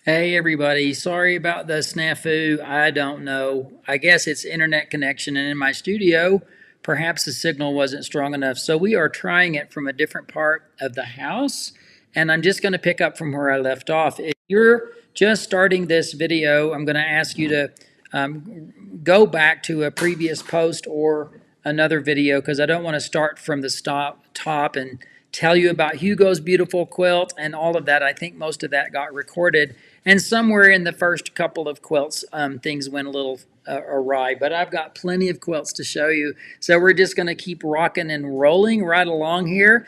Hey everybody, sorry about the snafu. I don't know. I guess it's internet connection, and in my studio, perhaps the signal wasn't strong enough. So we are trying it from a different part of the house, and I'm just going to pick up from where I left off. If you're just starting this video, I'm going to ask you to go back to a previous post or another video because I don't want to start from the top and tell you about Hugo's beautiful quilt and all of that. I think most of that got recorded. And somewhere in the first couple of quilts, things went a little awry. But I've got plenty of quilts to show you. So we're just going to keep rocking and rolling right along here.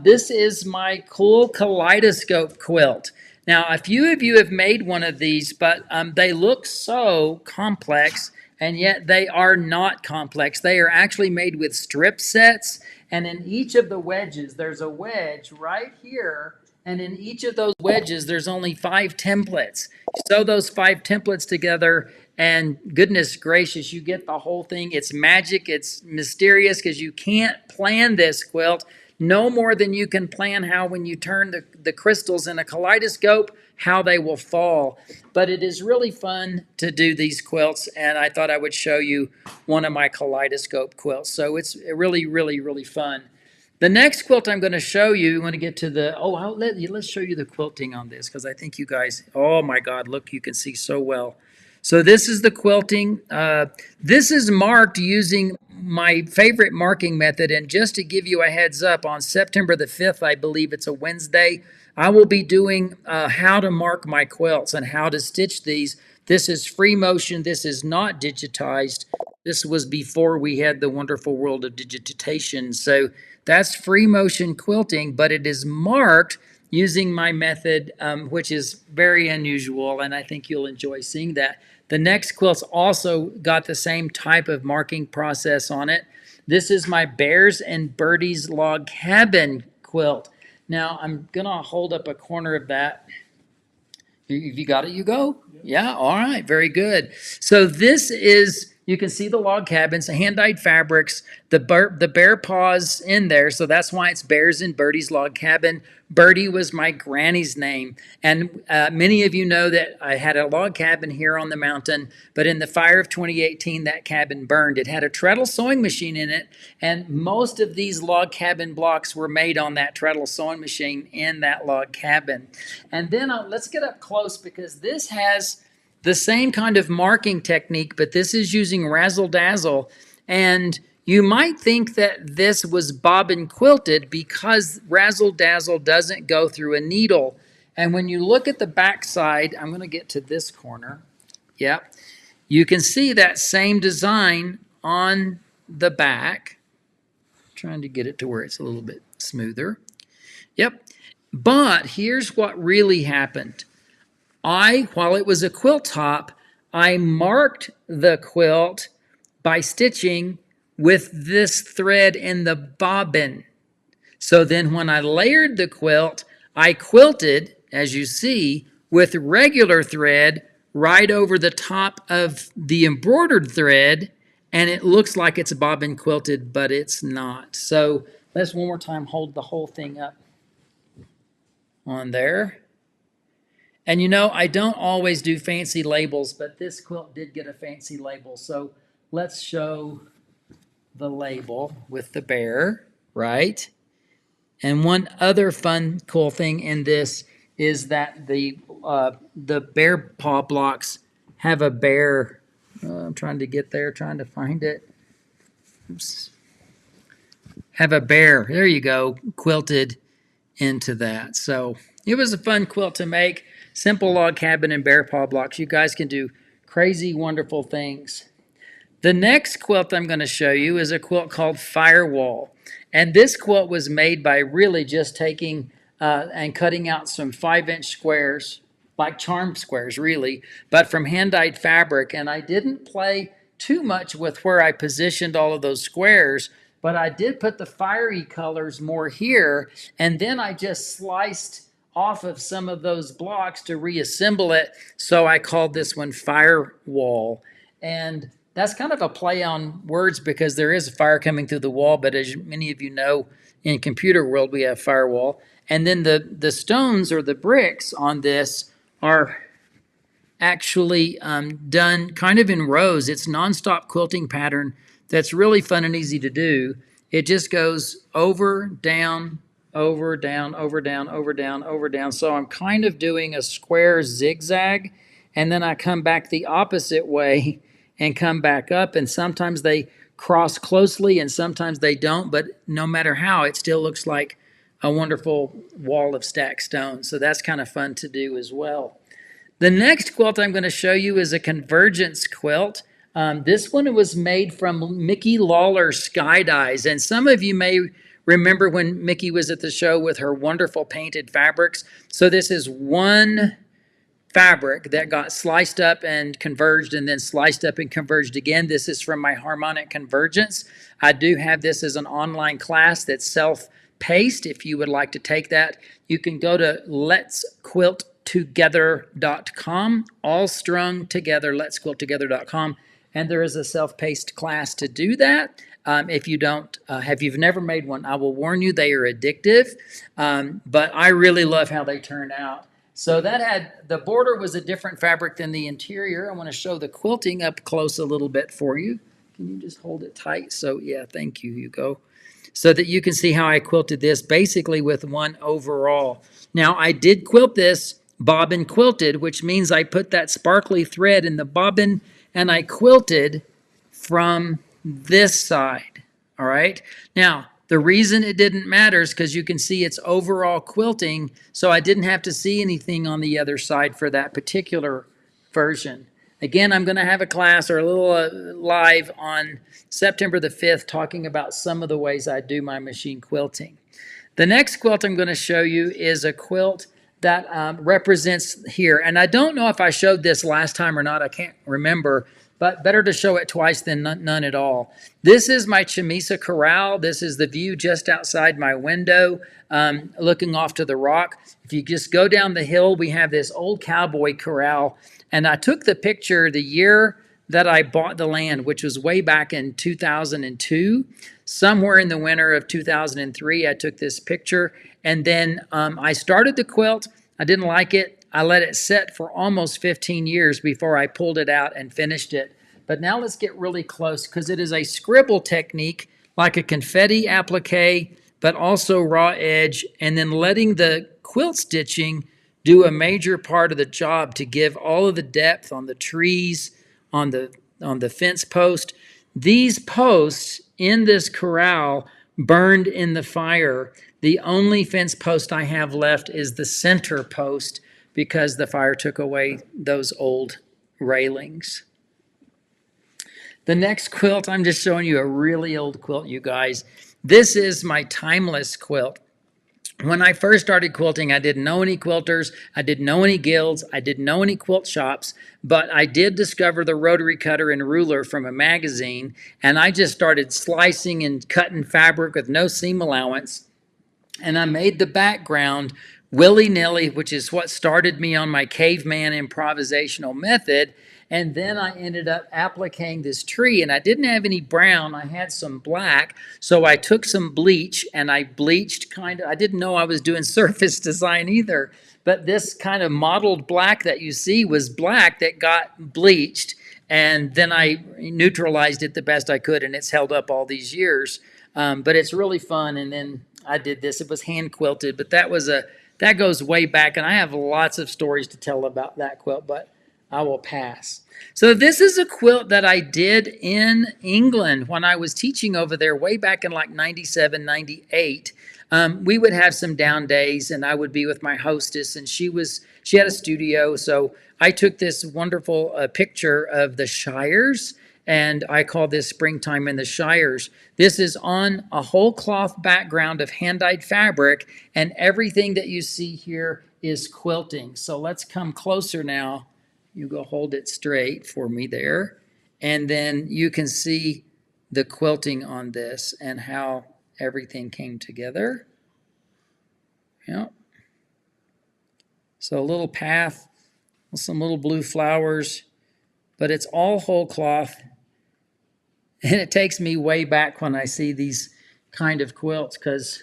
This is my cool Kaleidoscope quilt. Now, a few of you have made one of these, but they look so complex, and yet they are not complex. They are actually made with strip sets, and in each of the wedges, there's a wedge right here, and in each of those wedges, there's only 5 templates. Sew those 5 templates together, and goodness gracious, you get the whole thing. It's magic. It's mysterious because you can't plan this quilt no more than you can plan how when you turn the crystals in a kaleidoscope, how they will fall. But it is really fun to do these quilts, and I thought I would show you one of my kaleidoscope quilts. So it's really, really, really fun. The next quilt I'm going to show you, I'm going to get to the, let's show you the quilting on this because I think you guys, oh my God, look, you can see so well. So this is the quilting. This is marked using my favorite marking method. And just to give you a heads up, on September the 5th, I believe it's a Wednesday, I will be doing how to mark my quilts and how to stitch these. This is free motion. This is not digitized. This was before we had the wonderful world of digitization. So that's free motion quilting, but it is marked using my method, which is very unusual, and I think you'll enjoy seeing that. The next quilt's also got the same type of marking process on it. This is my Bears and Birdies Log Cabin Quilt. Now, I'm going to hold up a corner of that. If you got it, you go? Yeah, all right, very good. So this is, you can see the log cabins, the hand-dyed fabrics, the bear paws in there, so that's why it's Bears and Birdie's Log Cabin. Birdie was my granny's name, and many of you know that I had a log cabin here on the mountain, but in the fire of 2018, that cabin burned. It had a treadle sewing machine in it, and most of these log cabin blocks were made on that treadle sewing machine in that log cabin. And then let's get up close because this has the same kind of marking technique, but this is using razzle dazzle. And you might think that this was bobbin quilted because razzle dazzle doesn't go through a needle. And when you look at the back side, I'm going to get to this corner. Yep. You can see that same design on the back. Trying to get it to where it's a little bit smoother. Yep. But here's what really happened. While it was a quilt top, I marked the quilt by stitching with this thread in the bobbin. So then when I layered the quilt, I quilted, as you see, with regular thread right over the top of the embroidered thread, and it looks like it's bobbin quilted, but it's not. So let's one more time hold the whole thing up on there. And you know, I don't always do fancy labels, but this quilt did get a fancy label. So let's show the label with the bear, right? And one other fun, cool thing in this is that the bear paw blocks have a bear. I'm trying to get there, trying to find it. Oops. Have a bear, there you go, quilted into that. So it was a fun quilt to make. Simple log cabin and bear paw blocks. You guys can do crazy, wonderful things. The next quilt I'm going to show you is a quilt called Firewall. And this quilt was made by really just taking and cutting out some 5-inch squares, like charm squares really, but from hand-dyed fabric. And I didn't play too much with where I positioned all of those squares, but I did put the fiery colors more here, and then I just sliced off of some of those blocks to reassemble it. So I called this one Firewall. And that's kind of a play on words because there is a fire coming through the wall, but as many of you know, in computer world, we have firewall. And then the stones or the bricks on this are actually done kind of in rows. It's nonstop quilting pattern that's really fun and easy to do. It just goes over, down, over, down, over, down, over, down, over, down. So I'm kind of doing a square zigzag, and then I come back the opposite way and come back up, and sometimes they cross closely and sometimes they don't, but no matter how, it still looks like a wonderful wall of stacked stones. So that's kind of fun to do as well. The next quilt I'm going to show you is a Convergence quilt. This one was made from Mickey Lawler Sky Dyes, and some of you may remember when Mickey was at the show with her wonderful painted fabrics. So this is one fabric that got sliced up and converged and then sliced up and converged again. This is from my Harmonic Convergence. I do have this as an online class that's self-paced. If you would like to take that, you can go to letsquilttogether.com, all strung together, letsquilttogether.com, and there is a self-paced class to do that. If you don't, if you've never made one, I will warn you, they are addictive, but I really love how they turn out. So that had, the border was a different fabric than the interior. I want to show the quilting up close a little bit for you. Can you just hold it tight? So yeah, thank you, Hugo. So that you can see how I quilted this basically with one overall. Now I did quilt this bobbin quilted, which means I put that sparkly thread in the bobbin and I quilted from this side, all right? Now, the reason it didn't matter is because you can see it's overall quilting, so I didn't have to see anything on the other side for that particular version. Again, I'm going to have a class or a little live on September the 5th talking about some of the ways I do my machine quilting. The next quilt I'm going to show you is a quilt that represents here. And I don't know if I showed this last time or not. I can't remember. But better to show it twice than none at all. This is my Chamisa Corral. This is the view just outside my window, looking off to the rock. If you just go down the hill, we have this old Cowboy Corral. And I took the picture the year that I bought the land, which was way back in 2002. Somewhere in the winter of 2003, I took this picture. And then I started the quilt. I didn't like it. I let it set for almost 15 years before I pulled it out and finished it. But now let's get really close because it is a scribble technique like a confetti applique, but also raw edge, and then letting the quilt stitching do a major part of the job to give all of the depth on the trees, on the fence post. These posts in this corral burned in the fire. The only fence post I have left is the center post, because the fire took away those old railings. The next quilt, I'm just showing you a really old quilt, you guys. This is my timeless quilt. When I first started quilting, I didn't know any quilters, I didn't know any guilds, I didn't know any quilt shops, but I did discover the rotary cutter and ruler from a magazine, and I just started slicing and cutting fabric with no seam allowance, and I made the background willy-nilly, which is what started me on my caveman improvisational method. And then I ended up appliquing this tree, and I didn't have any brown. I had some black. So I took some bleach and I bleached I didn't know I was doing surface design either. But this kind of mottled black that you see was black that got bleached. And then I neutralized it the best I could, and it's held up all these years. But it's really fun. And then I did this. It was hand quilted, but that goes way back, and I have lots of stories to tell about that quilt, but I will pass. So this is a quilt that I did in England when I was teaching over there way back in like 97, 98. We would have some down days, and I would be with my hostess, and she had a studio, so I took this wonderful picture of the Shires, and I call this Springtime in the Shires. This is on a whole cloth background of hand-dyed fabric, and everything that you see here is quilting. So let's come closer now. You go hold it straight for me there, and then you can see the quilting on this and how everything came together. Yep. So a little path with some little blue flowers, but it's all whole cloth. And it takes me way back when I see these kind of quilts, because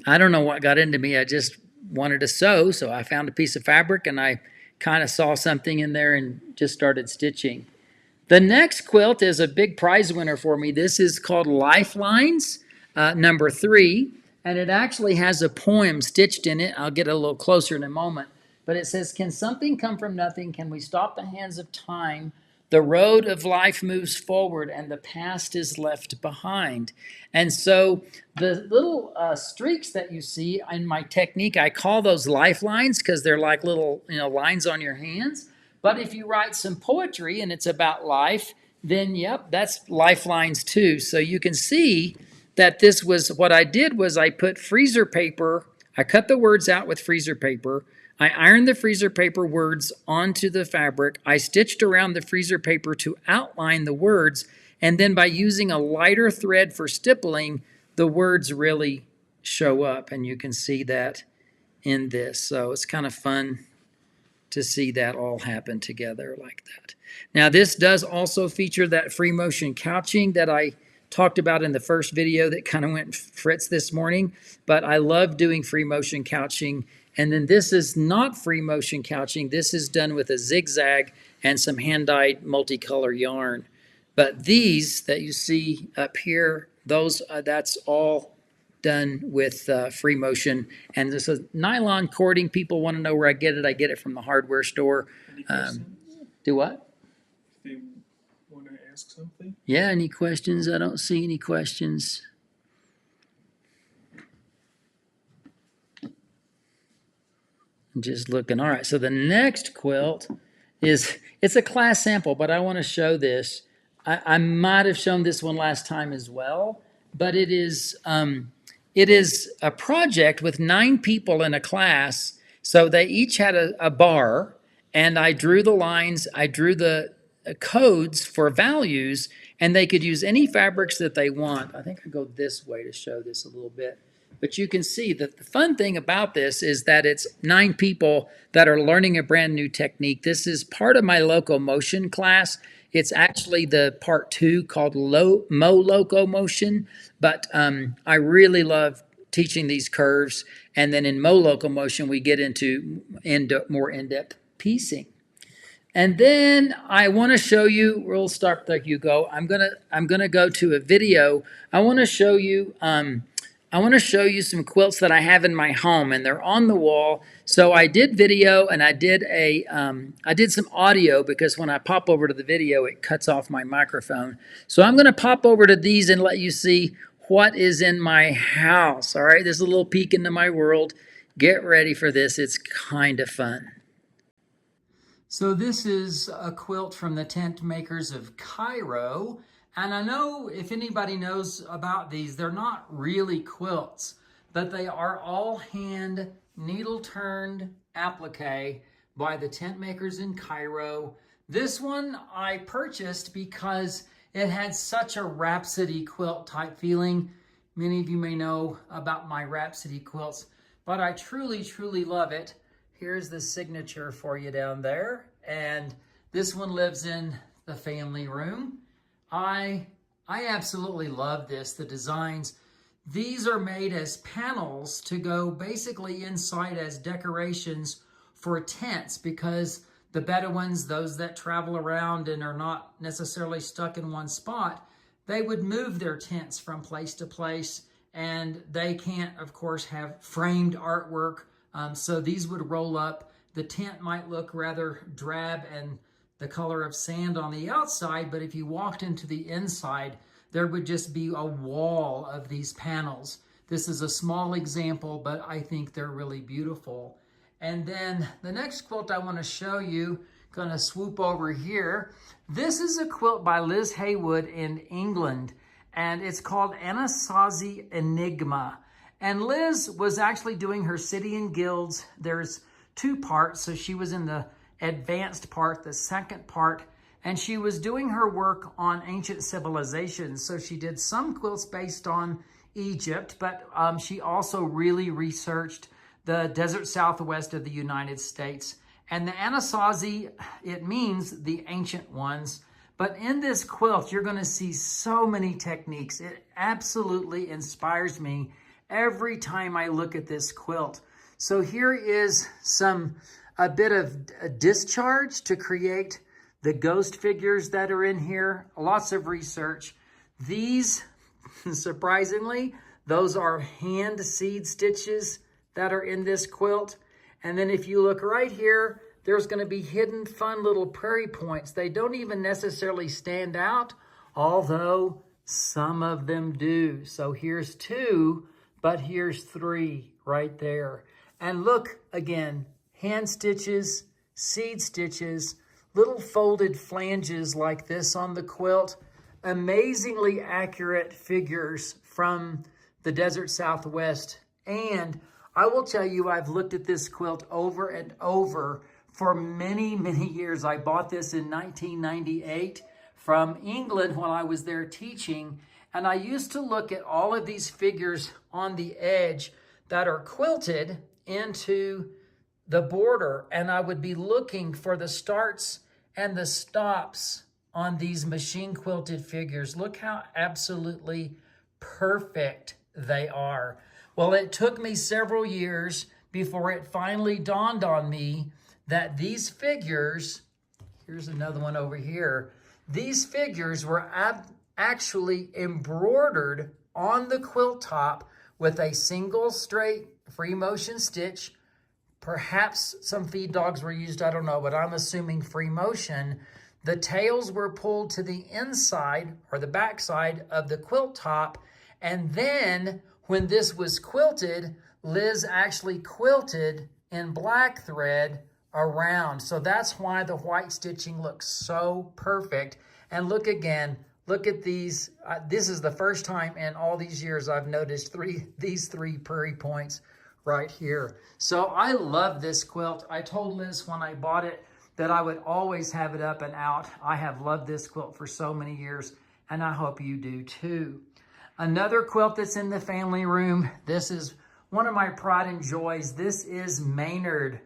I don't know what got into me. I just wanted to sew, so I found a piece of fabric and I kind of saw something in there and just started stitching. The next quilt is a big prize winner for me. This is called Lifelines, number 3, and it actually has a poem stitched in it. I'll get a little closer in a moment. But it says, can something come from nothing? Can we stop the hands of time? The road of life moves forward and the past is left behind. And so the little streaks that you see in my technique, I call those lifelines because they're like little lines on your hands. But if you write some poetry and it's about life, then yep, that's lifelines too. So you can see that this was, what I did was I put freezer paper, I cut the words out with freezer paper, I ironed the freezer paper words onto the fabric, I stitched around the freezer paper to outline the words, and then by using a lighter thread for stippling, the words really show up, and you can see that in this. So it's kind of fun to see that all happen together like that. Now this does also feature that free motion couching that I talked about in the first video that kind of went fritz this morning, but I love doing free motion couching. And then this is not free motion couching. This is done with a zigzag and some hand-dyed multicolor yarn. But these that you see up here, those that's all done with free motion. And this is nylon cording. People want to know where I get it. I get it from the hardware store. Do what? They want to ask something? Yeah, any questions? I don't see any questions. I'm just looking. All right, so the next quilt is, it's a class sample, but I want to show this. I might have shown this one last time as well, but it is a project with 9 people in a class. So they each had a bar, and I drew the lines, I drew the codes for values, and they could use any fabrics that they want. I think I go this way to show this a little bit. But you can see that the fun thing about this is that it's 9 people that are learning a brand new technique. This is part of my Locomotion class. It's actually the part 2 called Locomotion, but I really love teaching these curves. And then in Locomotion, we get into more in-depth piecing. And then I want to show you, we'll start there you go. I'm gonna go to a video. I want to show you some quilts that I have in my home, and they're on the wall. So I did video, and I did some audio, because when I pop over to the video, it cuts off my microphone. So I'm going to pop over to these and let you see what is in my house. All right, there's a little peek into my world. Get ready for this. It's kind of fun. So this is a quilt from the tent makers of Cairo. And I know if anybody knows about these, they're not really quilts, but they are all hand needle turned applique by the tent makers in Cairo. This one I purchased because it had such a Rhapsody quilt type feeling. Many of you may know about my Rhapsody quilts, but I truly, truly love it. Here's the signature for you down there. And this one lives in the family room. I absolutely love this, the designs. These are made as panels to go basically inside as decorations for tents, because the Bedouins, those that travel around and are not necessarily stuck in one spot, they would move their tents from place to place, and they can't, of course, have framed artwork. So these would roll up. The tent might look rather drab and the color of sand on the outside, but if you walked into the inside, there would just be a wall of these panels. This is a small example, but I think they're really beautiful. And then the next quilt I want to show you, gonna swoop over here. This is a quilt by Liz Haywood in England, and it's called Anasazi Enigma. And Liz was actually doing her City and Guilds. There's 2 parts, so she was in the advanced part, the second part, and she was doing her work on ancient civilizations. So she did some quilts based on Egypt, but she also really researched the desert southwest of the United States. And the Anasazi, it means the ancient ones. But in this quilt, you're going to see so many techniques. It absolutely inspires me every time I look at this quilt. So here is some a bit of a discharge to create the ghost figures that are in here. Lots of research. These, surprisingly, those are hand seed stitches that are in this quilt. And then if you look right here, there's going to be hidden fun little prairie points. They don't even necessarily stand out, although some of them do. So here's 2, but here's 3 right there. And look again, hand stitches, seed stitches, little folded flanges like this on the quilt. Amazingly accurate figures from the Desert Southwest. And I will tell you, I've looked at this quilt over and over for many, many years. I bought this in 1998 from England when I was there teaching. And I used to look at all of these figures on the edge that are quilted into the border. And I would be looking for the starts and the stops on these machine quilted figures. Look how absolutely perfect they are. Well, it took me several years before it finally dawned on me that these figures, here's another one over here, these figures were actually embroidered on the quilt top with a single straight free motion stitch. Perhaps some feed dogs were used, I don't know, but I'm assuming free motion. The tails were pulled to the inside or the back side of the quilt top. And then when this was quilted, Liz actually quilted in black thread around. So that's why the white stitching looks so perfect. And look again, look at these. This is the first time in all these years I've noticed these three prairie points right here. So I love this quilt. I told Liz when I bought it that I would always have it up and out. I have loved this quilt for so many years, and I hope you do too. Another quilt that's in the family room. This is one of my pride and joys. This is Maynard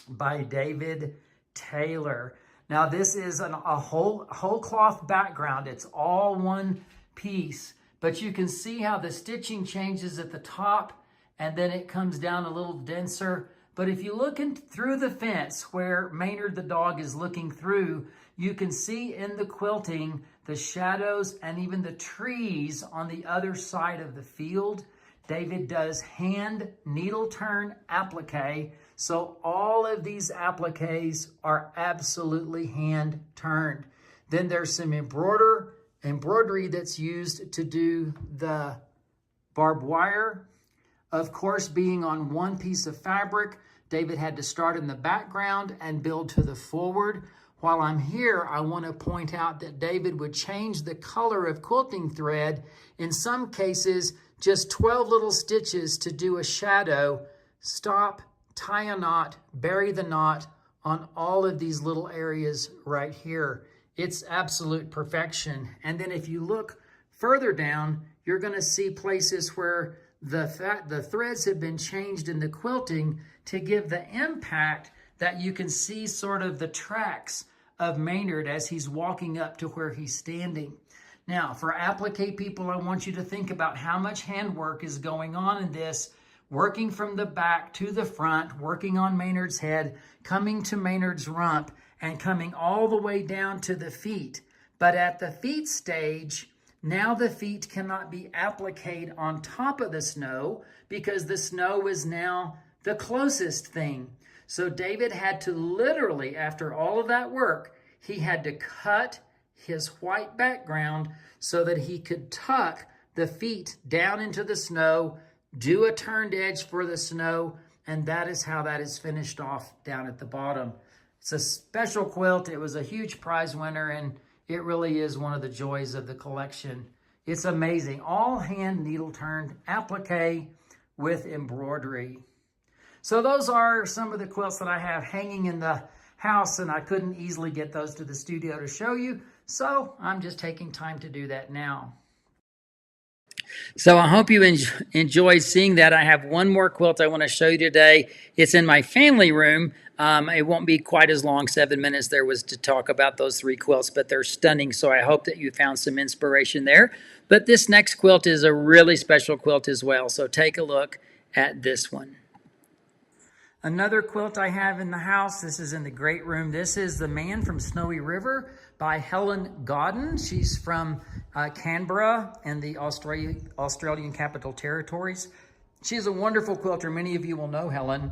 by David Taylor. Now this is a whole cloth background. It's all one piece, but you can see how the stitching changes at the top and then it comes down a little denser. But if you look through the fence where Maynard the dog is looking through, you can see in the quilting the shadows and even the trees on the other side of the field. David does hand needle turn applique. So all of these appliques are absolutely hand turned. Then there's some embroidery that's used to do the barbed wire. Of course, being on one piece of fabric, David had to start in the background and build to the forward. While I'm here, I want to point out that David would change the color of quilting thread. In some cases, just 12 little stitches to do a shadow, stop, tie a knot, bury the knot on all of these little areas right here. It's absolute perfection. And then if you look further down, you're going to see places where the threads have been changed in the quilting to give the impact that you can see sort of the tracks of Maynard as he's walking up to where he's standing. Now, for applique people, I want you to think about how much handwork is going on in this, working from the back to the front, working on Maynard's head, coming to Maynard's rump, and coming all the way down to the feet. But at the feet stage, now the feet cannot be appliqued on top of the snow because the snow is now the closest thing. So David had to literally, after all of that work, he had to cut his white background so that he could tuck the feet down into the snow, do a turned edge for the snow, and that is how that is finished off down at the bottom. It's a special quilt. It was a huge prize winner, and it really is one of the joys of the collection. It's amazing. All hand needle turned applique with embroidery. So those are some of the quilts that I have hanging in the house, and I couldn't easily get those to the studio to show you. So I'm just taking time to do that now. So I hope you enjoyed seeing that. I have one more quilt I want to show you today. It's in my family room. It won't be quite as long. 7 minutes there was to talk about those 3 quilts, but they're stunning. So I hope that you found some inspiration there. But this next quilt is a really special quilt as well. So take a look at this one. Another quilt I have in the house, this is in the great room. This is The Man from Snowy River by Helen Godden. She's from Canberra and the Australian Capital Territories. She's a wonderful quilter. Many of you will know Helen.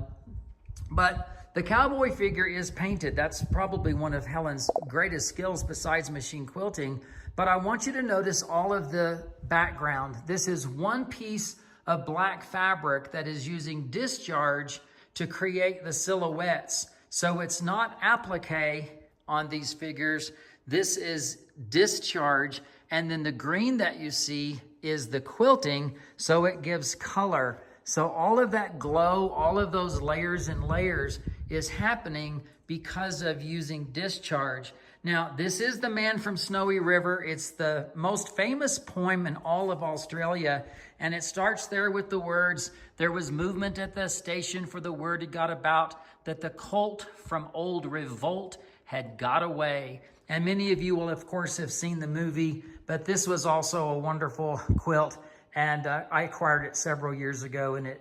But the cowboy figure is painted. That's probably one of Helen's greatest skills besides machine quilting. But I want you to notice all of the background. This is one piece of black fabric that is using discharge to create the silhouettes. So it's not applique on these figures. This is discharge. And then the green that you see is the quilting, so it gives color. So all of that glow, all of those layers and layers is happening because of using discharge. Now, this is The Man from Snowy River. It's the most famous poem in all of Australia. And it starts there with the words, "There was movement at the station, for the word had got about that the colt from old revolt had got away." And many of you will, of course, have seen the movie, but this was also a wonderful quilt. And I acquired it several years ago, and it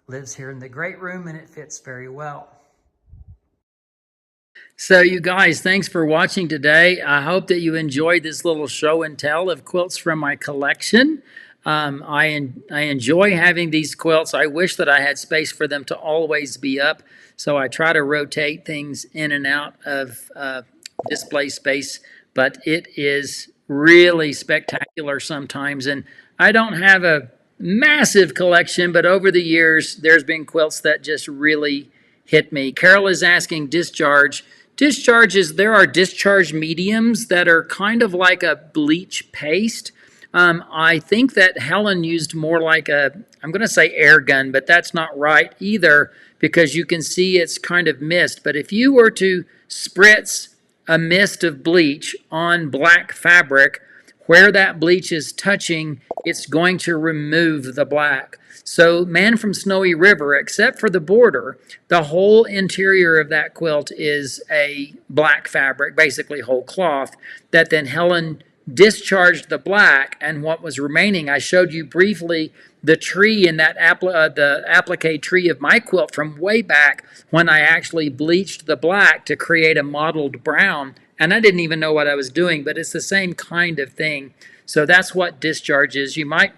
lives here in the great room, and it fits very well. So you guys, thanks for watching today. I hope that you enjoyed this little show and tell of quilts from my collection. I enjoy having these quilts. I wish that I had space for them to always be up, so I try to rotate things in and out of display space, but it is really spectacular sometimes. And I don't have a massive collection, but over the years, there's been quilts that just really hit me. Carol is asking discharge. There are discharge mediums that are kind of like a bleach paste. I think that Helen used more like I'm going to say air gun, but that's not right either because you can see it's kind of mist. But if you were to spritz a mist of bleach on black fabric, where that bleach is touching, it's going to remove the black. So Man from Snowy River, except for the border, the whole interior of that quilt is a black fabric, basically whole cloth, that then Helen discharged the black, and what was remaining, I showed you briefly the tree in that the applique tree of my quilt from way back when I actually bleached the black to create a mottled brown. And I didn't even know what I was doing, but it's the same kind of thing. So that's what discharge is. You might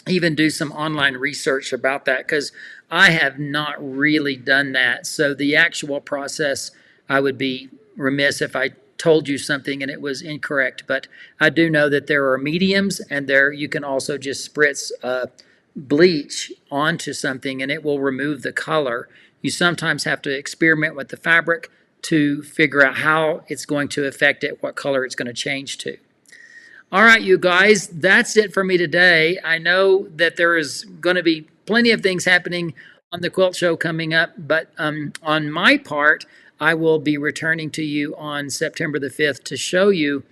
even do some online research about that because I have not really done that. So the actual process, I would be remiss if I told you something and it was incorrect. But I do know that there are mediums, and there you can also just spritz bleach onto something and it will remove the color. You sometimes have to experiment with the fabric to figure out how it's going to affect it, what color it's going to change to. All right, you guys, that's it for me today. I know that there is going to be plenty of things happening on the quilt show coming up, but on my part, I will be returning to you on September the 5th to show you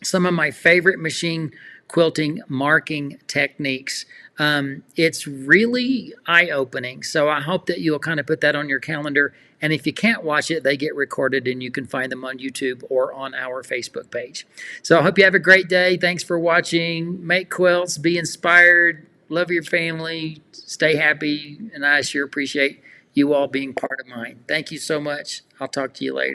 some of my favorite machine quilting marking techniques. It's really eye-opening, so I hope that you'll kind of put that on your calendar. And if you can't watch it, they get recorded and you can find them on YouTube or on our Facebook page. So I hope you have a great day. Thanks for watching. Make quilts, be inspired, love your family, stay happy, and I sure appreciate you all being part of mine. Thank you so much. I'll talk to you later.